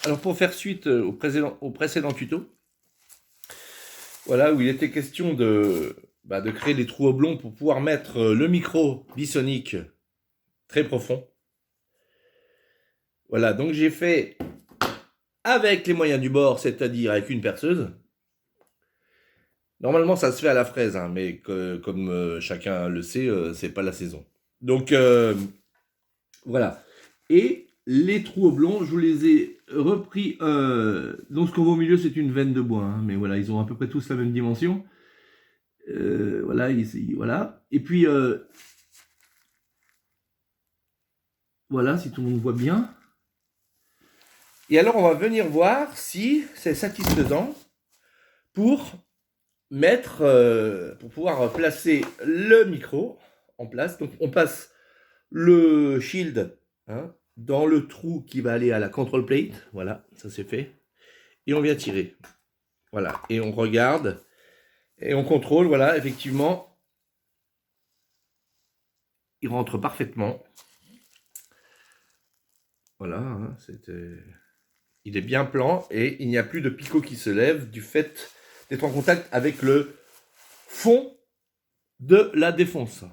Alors pour faire suite au précédent tuto, voilà, où il était question de créer des trous oblongs pour pouvoir mettre le micro bisonique très profond. Voilà, donc j'ai fait avec les moyens du bord, c'est-à-dire avec une perceuse. Normalement, ça se fait à la fraise, hein, mais comme chacun le sait, c'est pas la saison. Donc voilà. Et les trous oblongs, je vous les ai repris. Donc ce qu'on voit au milieu, c'est une veine de bois, hein, mais voilà, ils ont à peu près tous la même dimension. Voilà, ici, voilà. Et puis voilà, si tout le monde voit bien. Et alors, on va venir voir si c'est satisfaisant pour pour pouvoir placer le micro en place. Donc, on passe le shield, hein, dans le trou qui va aller à la control plate. Voilà, ça c'est fait. Et on vient tirer. Voilà, et on regarde et on contrôle. Voilà, effectivement, il rentre parfaitement. Voilà, hein, il est bien plan et il n'y a plus de picot qui se lève du fait d'être en contact avec le fond de la défonce.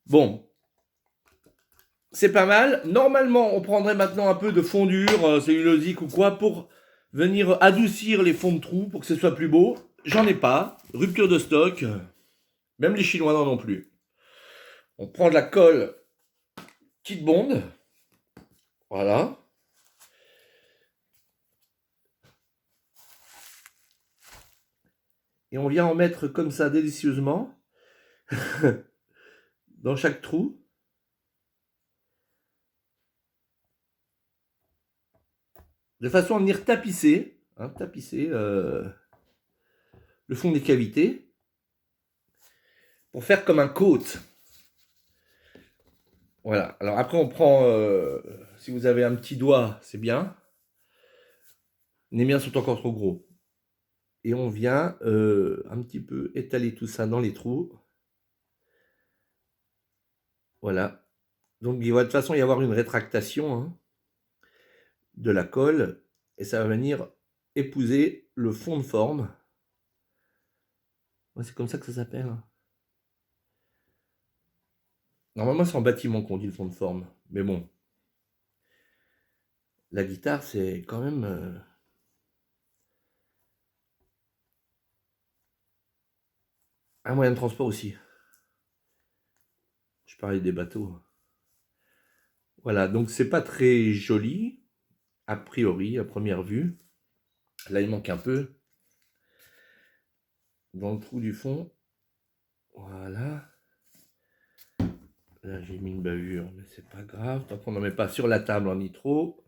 Bon, c'est pas mal. Normalement, on prendrait maintenant un peu de fondure cellulosique ou quoi pour venir adoucir les fonds de trous pour que ce soit plus beau. J'en ai pas. Rupture de stock. Même les Chinois n'en ont plus. On prend de la colle Kit Bond. Voilà. Et on vient en mettre comme ça délicieusement dans chaque trou. De façon à venir tapisser, hein, le fond des cavités pour faire comme un côte. Voilà. Alors après, on prend, si vous avez un petit doigt, c'est bien. Les miens sont encore trop gros. Et on vient un petit peu étaler tout ça dans les trous. Voilà. Donc il va de toute façon y avoir une rétractation, hein, de la colle et ça va venir épouser le fond de forme. Ouais, c'est comme ça que ça s'appelle. Normalement, c'est en bâtiment qu'on dit le fond de forme. Mais bon, la guitare, c'est quand même un moyen de transport aussi. Je parlais des bateaux. Voilà, donc c'est pas très joli, a priori, à première vue. Là, il manque un peu dans le trou du fond. Voilà. Là, j'ai mis une bavure, mais c'est pas grave. Tant qu'on n'en met pas sur la table en nitro.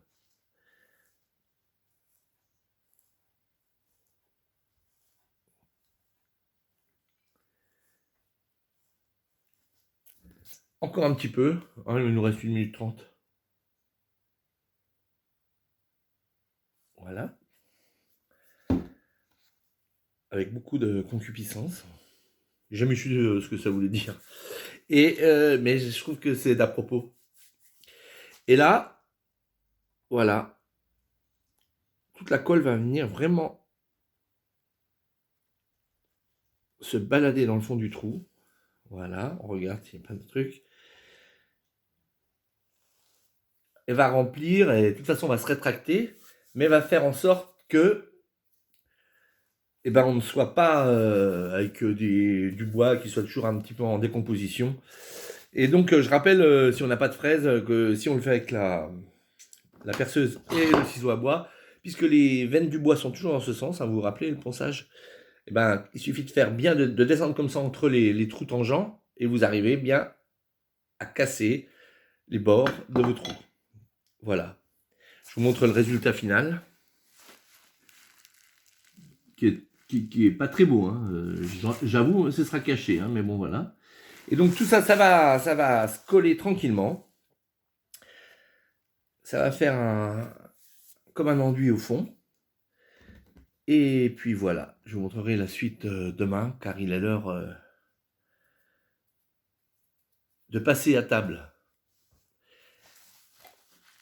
Encore un petit peu. Hein, il nous reste 1 minute 30. Voilà. Avec beaucoup de concupiscence. J'ai jamais su ce que ça voulait dire. Mais je trouve que c'est d'à propos. Et là, voilà. Toute la colle va venir vraiment se balader dans le fond du trou. Voilà, on regarde s'il y a plein de trucs. Elle va remplir et de toute façon, on va se rétracter, mais va faire en sorte que on ne soit pas avec du bois qui soit toujours un petit peu en décomposition. Et donc, je rappelle, si on n'a pas de fraise, que si on le fait avec la perceuse et le ciseau à bois, puisque les veines du bois sont toujours dans ce sens, hein, vous vous rappelez le ponçage, il suffit de faire bien, de descendre comme ça entre les trous tangents, et vous arrivez bien à casser les bords de vos trous. Voilà. Je vous montre le résultat final, qui est pas très beau, hein. J'avoue, ce sera caché, hein, mais bon, voilà. Et donc tout ça, ça va se coller tranquillement. Ça va faire comme un enduit au fond. Et puis voilà, je vous montrerai la suite demain, car il est l'heure de passer à table.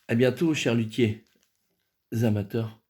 À bientôt, chers luthiers amateurs.